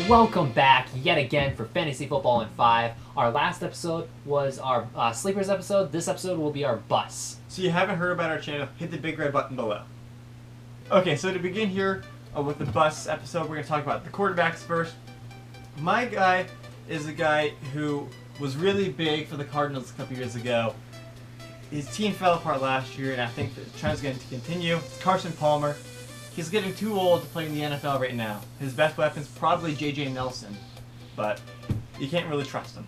Welcome back yet again for Fantasy Football in 5. Our last episode was our Sleepers episode. This episode will be our BUSTS. So you haven't heard about our channel, hit the big red button below. Okay, so to begin here with the BUSTS episode, we're going to talk about the quarterbacks first. My guy is a guy who was really big for the Cardinals a couple years ago. His team fell apart last year, and I think the trend is going to continue. Carson Palmer. He's getting too old to play in the NFL right now. His best weapon is probably J.J. Nelson, but you can't really trust him.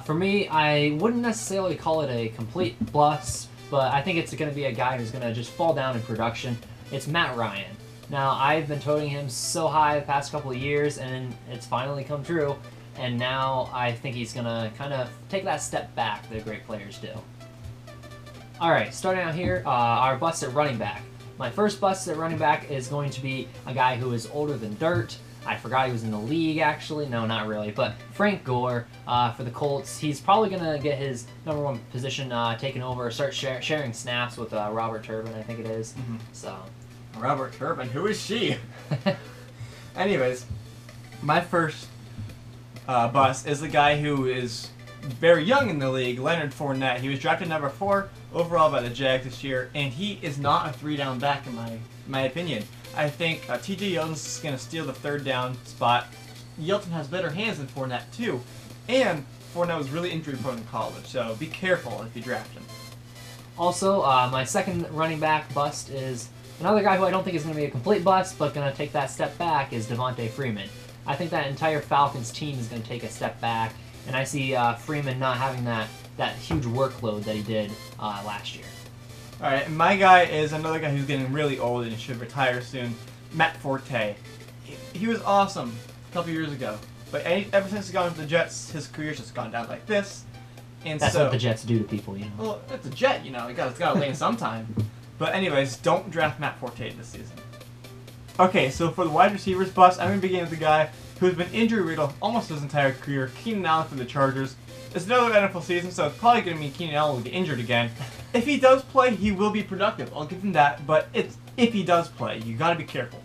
For me, I wouldn't necessarily call it a complete bust, but I think it's going to be a guy who's going to just fall down in production. It's Matt Ryan. Now, I've been toting him so high the past couple of years, and it's finally come true. And now I think he's going to kind of take that step back that great players do. Alright, starting out here, our bust at running back. My first bust at running back is going to be a guy who is older than dirt. I forgot he was in the league, actually. No, not really. But Frank Gore for the Colts. He's probably going to get his number one position taken over, start sharing snaps with Robert Turbin, I think it is. Mm-hmm. So, Robert Turbin? Who is she? Anyways, my first bust is the guy who is very young in the league, Leonard Fournette. He was drafted number 4 overall by the Jags this year, and he is not a 3-down back in my opinion. I think T.J. Yeldon's going to steal the 3rd down spot. Yeldon has better hands than Fournette too, and Fournette was really injury prone in college, so be careful if you draft him. Also, my second running back bust is another guy who I don't think is going to be a complete bust, but going to take that step back, is Devontae Freeman. I think that entire Falcons team is going to take a step back, and I see Freeman not having that huge workload that he did last year. Alright, and my guy is another guy who's getting really old and should retire soon, Matt Forte. He was awesome a couple years ago, but ever since he's gone to the Jets, his career's just gone down like this. And That's what the Jets do to people, you know. Well, it's a Jet, you know. It's got to land sometime. But anyways, don't draft Matt Forte this season. Okay, so for the wide receivers bust, I'm going to begin with the guy who's been injury-riddled almost his entire career, Keenan Allen for the Chargers. It's another NFL season, so it's probably going to mean Keenan Allen will get injured again. If he does play, he will be productive. I'll give him that, but if he does play, you got to be careful.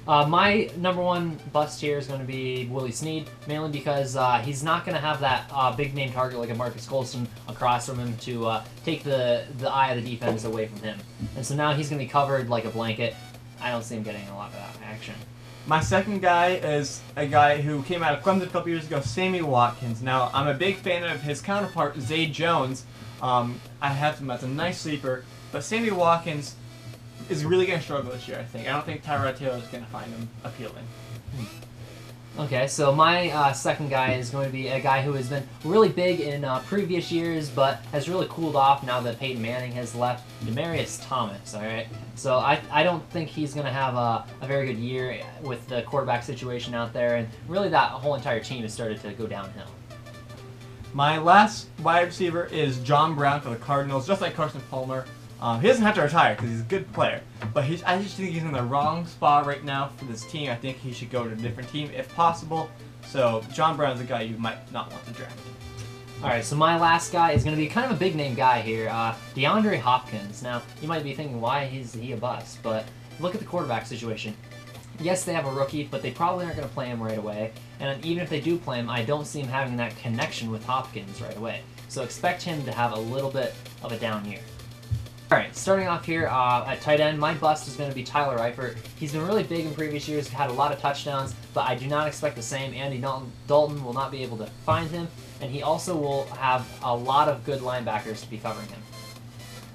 My number one bust here is going to be Willie Snead, mainly because he's not going to have that big-name target like a Marcus Colston across from him to take the eye of the defense away from him. And so now he's going to be covered like a blanket. I don't see him getting a lot of action. My second guy is a guy who came out of Clemson a couple years ago, Sammy Watkins. Now, I'm a big fan of his counterpart, Zay Jones. I have him as a nice sleeper, but Sammy Watkins is really going to struggle this year, I think. I don't think Tyrod Taylor is going to find him appealing. Okay, so my second guy is going to be a guy who has been really big in previous years, but has really cooled off now that Peyton Manning has left, Demaryius Thomas, alright? So I don't think he's going to have a very good year with the quarterback situation out there, and really that whole entire team has started to go downhill. My last wide receiver is John Brown for the Cardinals, just like Carson Palmer. He doesn't have to retire because he's a good player, but I just think he's in the wrong spot right now for this team. I think he should go to a different team if possible. So John Brown's a guy you might not want to draft. Alright, so my last guy is going to be kind of a big-name guy here, DeAndre Hopkins. Now, you might be thinking, why is he a bust? But look at the quarterback situation. Yes, they have a rookie, but they probably aren't going to play him right away. And even if they do play him, I don't see him having that connection with Hopkins right away. So expect him to have a little bit of a down year. Alright, starting off here at tight end, my bust is going to be Tyler Eifert. He's been really big in previous years, had a lot of touchdowns, but I do not expect the same. Andy Dalton will not be able to find him, and he also will have a lot of good linebackers to be covering him.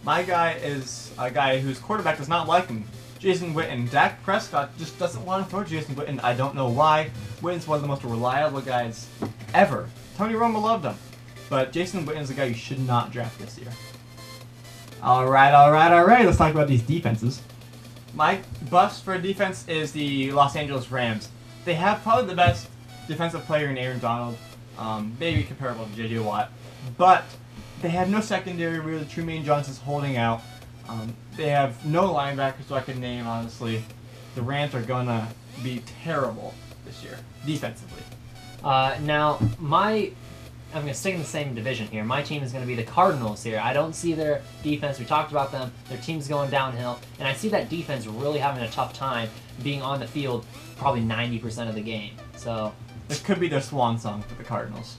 My guy is a guy whose quarterback does not like him, Jason Witten. Dak Prescott just doesn't want to throw Jason Witten. I don't know why. Witten's one of the most reliable guys ever. Tony Romo loved him, but Jason Witten's a guy you should not draft this year. Alright, let's talk about these defenses. My bust for defense is the Los Angeles Rams. They have probably the best defensive player in Aaron Donald, maybe comparable to J.J. Watt, but they have no secondary, really. Trumaine Johnson's holding out. They have no linebackers so I can name, honestly. The Rams are going to be terrible this year, defensively. Now, my I'm gonna stick in the same division here. My team is gonna be the Cardinals here. I don't see their defense. We talked about them. Their team's going downhill, and I see that defense really having a tough time being on the field probably 90% of the game. So this could be their swan song for the Cardinals.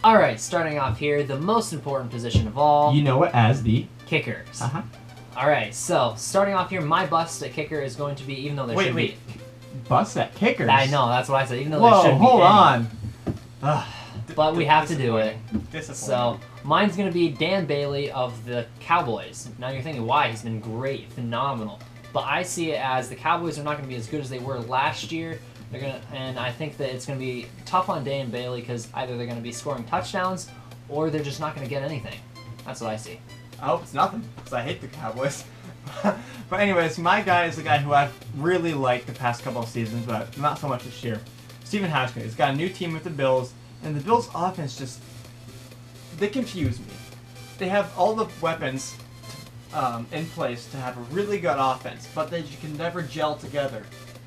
All right, starting off here, the most important position of all. You know it as the kickers. Uh-huh. All right, so starting off here, my bust at kicker is going to be, even though there should be. Bust at kickers? I know, that's what I said. Even though Whoa, there should be. Hold on. But we have to do it. Disappointing. So mine's going to be Dan Bailey of the Cowboys. Now you're thinking, why? He's been great, phenomenal. But I see it as the Cowboys are not going to be as good as they were last year. And I think that it's going to be tough on Dan Bailey because either they're going to be scoring touchdowns or they're just not going to get anything. That's what I see. I hope it's nothing because I hate the Cowboys. But anyways, my guy is the guy who I've really liked the past couple of seasons, but not so much this year. Stephen Haskins. He's got a new team with the Bills, and the Bills' offense just... they confuse me. They have all the weapons in place to have a really good offense, but they can never gel together.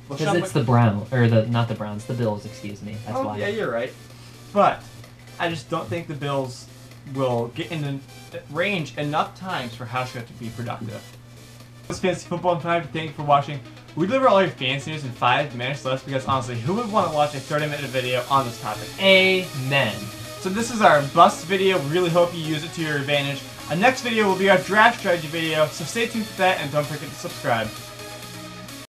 Because it's the Browns, or not the Browns, the Bills, excuse me. That's why. Yeah, you're right. But I just don't think the Bills will get in the range enough times for Haskins to be productive. This fantasy football time to thank you for watching. We deliver all your fantasy news in 5 minutes less because honestly, who would want to watch a 30-minute video on this topic? Amen. So this is our bust video. We really hope you use it to your advantage. Our next video will be our draft strategy video, so stay tuned for that and don't forget to subscribe.